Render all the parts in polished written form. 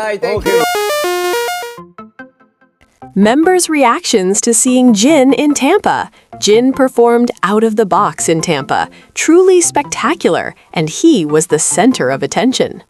Alright, thank you. Members' reactions to seeing Jjwan in Tampa. Jjwan performed out of the box in Tampa, truly spectacular, and he was the center of attention.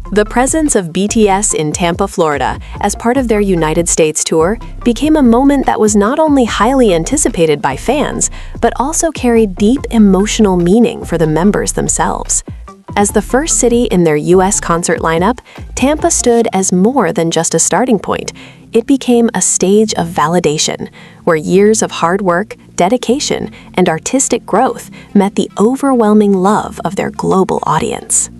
The presence of BTS in Tampa, Florida, as part of their United States tour, became a moment that was not only highly anticipated by fans, but also carried deep emotional meaning for the members themselves. As the first city in their U.S. concert lineup, Tampa stood as more than just a starting point. It became a stage of validation, where years of hard work, dedication, and artistic growth met the overwhelming love of their global audience.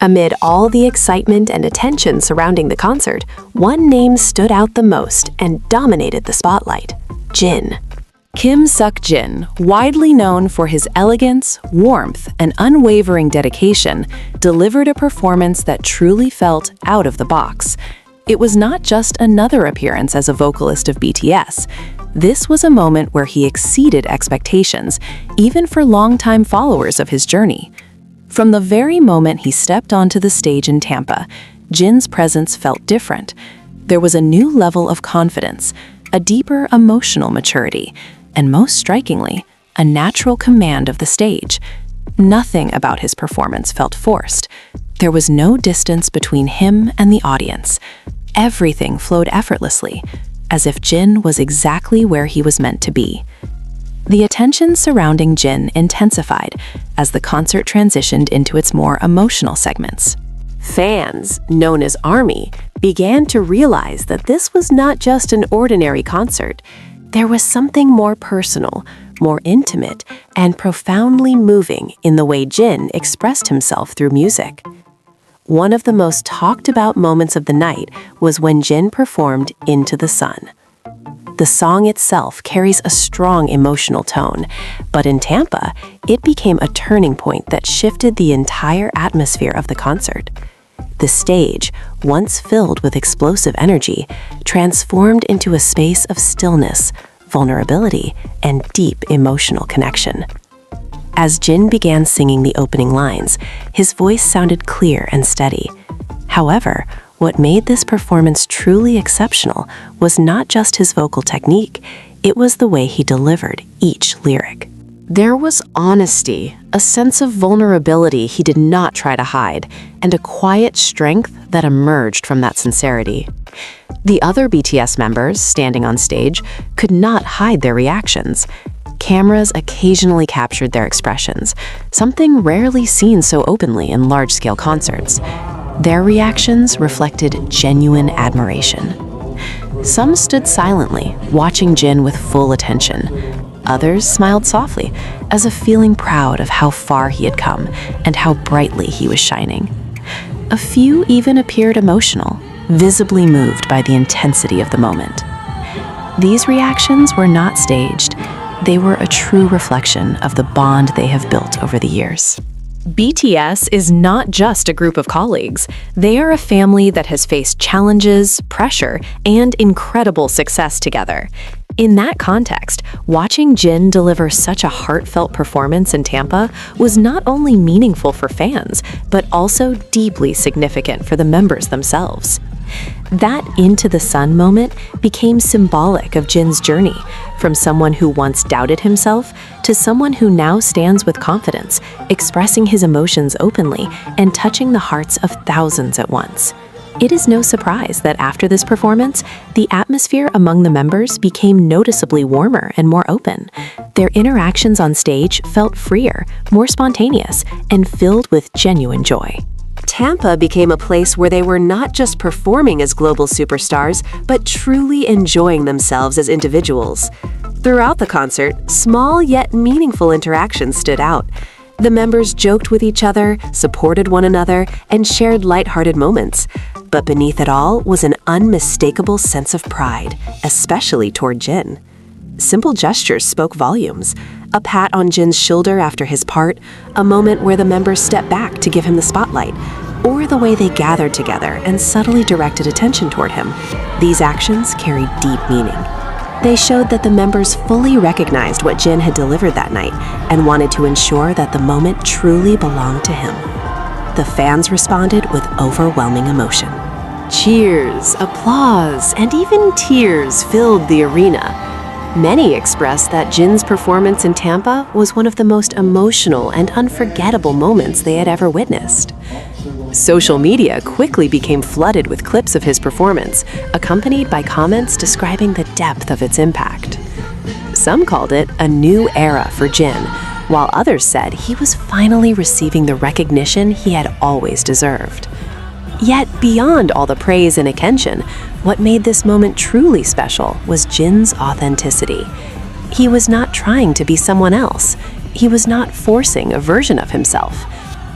Amid all the excitement and attention surrounding the concert, one name stood out the most and dominated the spotlight: Jjwan. Kim Seok-jin, widely known for his elegance, warmth, and unwavering dedication, delivered a performance that truly felt out of the box. It was not just another appearance as a vocalist of BTS. This was a moment where he exceeded expectations, even for longtime followers of his journey. From the very moment he stepped onto the stage in Tampa, Jjwan's presence felt different. There was a new level of confidence, a deeper emotional maturity, and most strikingly, a natural command of the stage. Nothing about his performance felt forced. There was no distance between him and the audience. Everything flowed effortlessly, as if Jjwan was exactly where he was meant to be. The attention surrounding Jjwan intensified as the concert transitioned into its more emotional segments. Fans, known as ARMY, began to realize that this was not just an ordinary concert. There was something more personal, more intimate, and profoundly moving in the way Jjwan expressed himself through music. One of the most talked about moments of the night was when Jjwan performed Into the Sun. The song itself carries a strong emotional tone, but in Tampa, it became a turning point that shifted the entire atmosphere of the concert. The stage, once filled with explosive energy, transformed into a space of stillness, vulnerability, and deep emotional connection. As Jjwan began singing the opening lines, his voice sounded clear and steady. However, what made this performance truly exceptional was not just his vocal technique, it was the way he delivered each lyric. There was honesty, a sense of vulnerability he did not try to hide, and a quiet strength that emerged from that sincerity. The other BTS members, standing on stage, could not hide their reactions. Cameras occasionally captured their expressions, something rarely seen so openly in large-scale concerts. Their reactions reflected genuine admiration. Some stood silently, watching Jjwan with full attention. Others smiled softly, as if feeling proud of how far he had come and how brightly he was shining. A few even appeared emotional, visibly moved by the intensity of the moment. These reactions were not staged. They were a true reflection of the bond they have built over the years. BTS is not just a group of colleagues. They are a family that has faced challenges, pressure, and incredible success together. In that context, watching Jjwan deliver such a heartfelt performance in Tampa was not only meaningful for fans, but also deeply significant for the members themselves. That Into the Sun moment became symbolic of Jjwan's journey, from someone who once doubted himself to someone who now stands with confidence, expressing his emotions openly and touching the hearts of thousands at once. It is no surprise that after this performance, the atmosphere among the members became noticeably warmer and more open. Their interactions on stage felt freer, more spontaneous, and filled with genuine joy. Tampa became a place where they were not just performing as global superstars, but truly enjoying themselves as individuals. Throughout the concert, small yet meaningful interactions stood out. The members joked with each other, supported one another, and shared lighthearted moments. But beneath it all was an unmistakable sense of pride, especially toward Jjwan. Simple gestures spoke volumes. A pat on Jjwan's shoulder after his part, a moment where the members stepped back to give him the spotlight. or the way they gathered together and subtly directed attention toward him. These actions carried deep meaning. They showed that the members fully recognized what Jin had delivered that night and wanted to ensure that the moment truly belonged to him. The fans responded with overwhelming emotion. Cheers, applause, and even tears filled the arena. Many expressed that Jin's performance in Tampa was one of the most emotional and unforgettable moments they had ever witnessed. Social media quickly became flooded with clips of his performance, accompanied by comments describing the depth of its impact. Some called it a new era for Jin, while others said he was finally receiving the recognition he had always deserved. Yet, beyond all the praise and attention, what made this moment truly special was Jin's authenticity. He was not trying to be someone else. He was not forcing a version of himself.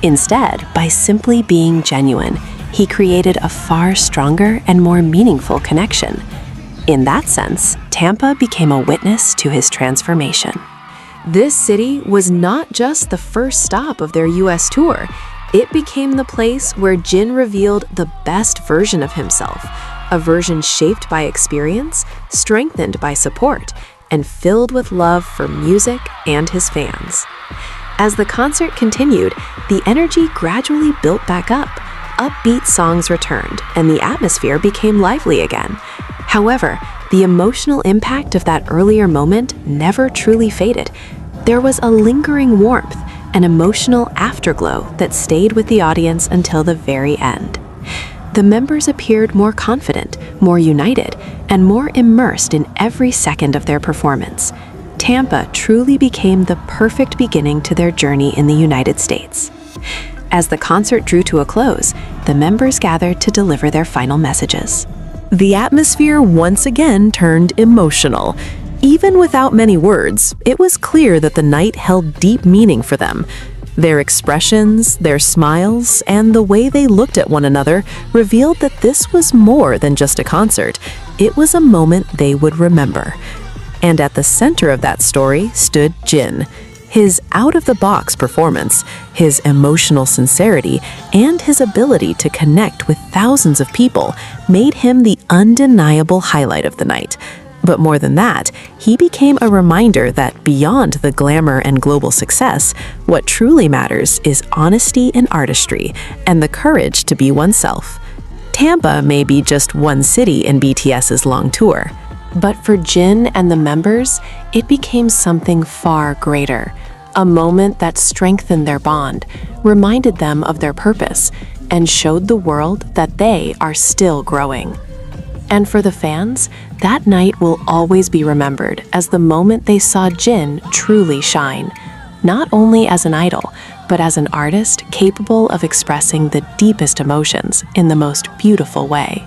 Instead, by simply being genuine, he created a far stronger and more meaningful connection. In that sense, Tampa became a witness to his transformation. This city was not just the first stop of their US tour. It became the place where Jin revealed the best version of himself, a version shaped by experience, strengthened by support, and filled with love for music and his fans. As the concert continued, the energy gradually built back up. Upbeat songs returned, and the atmosphere became lively again. However, the emotional impact of that earlier moment never truly faded. There was a lingering warmth, an emotional afterglow that stayed with the audience until the very end. The members appeared more confident, more united, and more immersed in every second of their performance. Tampa truly became the perfect beginning to their journey in the United States. As the concert drew to a close, the members gathered to deliver their final messages. The atmosphere once again turned emotional. Even without many words, it was clear that the night held deep meaning for them. Their expressions, their smiles, and the way they looked at one another revealed that this was more than just a concert. It was a moment they would remember. And at the center of that story stood Jin. His out-of-the-box performance, his emotional sincerity, and his ability to connect with thousands of people made him the undeniable highlight of the night. But more than that, he became a reminder that beyond the glamour and global success, what truly matters is honesty and artistry, and the courage to be oneself. Tampa may be just one city in BTS's long tour, but for Jin and the members, it became something far greater. A moment that strengthened their bond, reminded them of their purpose, and showed the world that they are still growing. And for the fans, that night will always be remembered as the moment they saw Jin truly shine, not only as an idol, but as an artist capable of expressing the deepest emotions in the most beautiful way.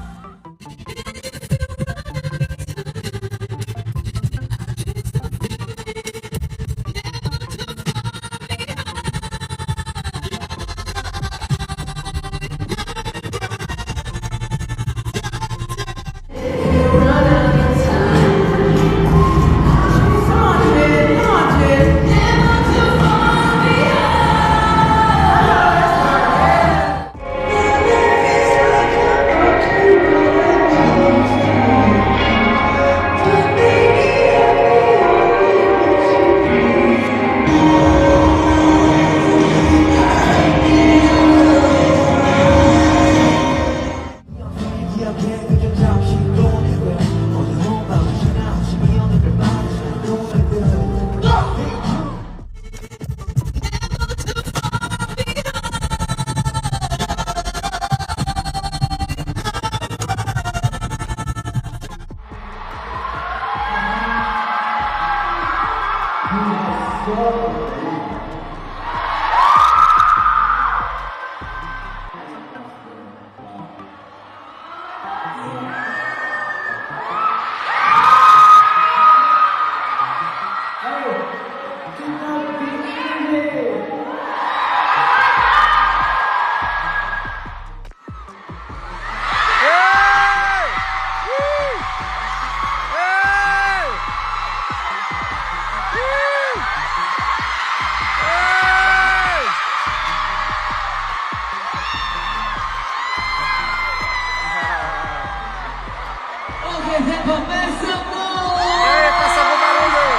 Pasang ko marunong.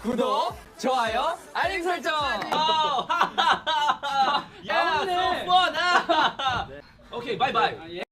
구독, 좋아요, 알림 설정. 야, so fun. 오케이, 바이바이.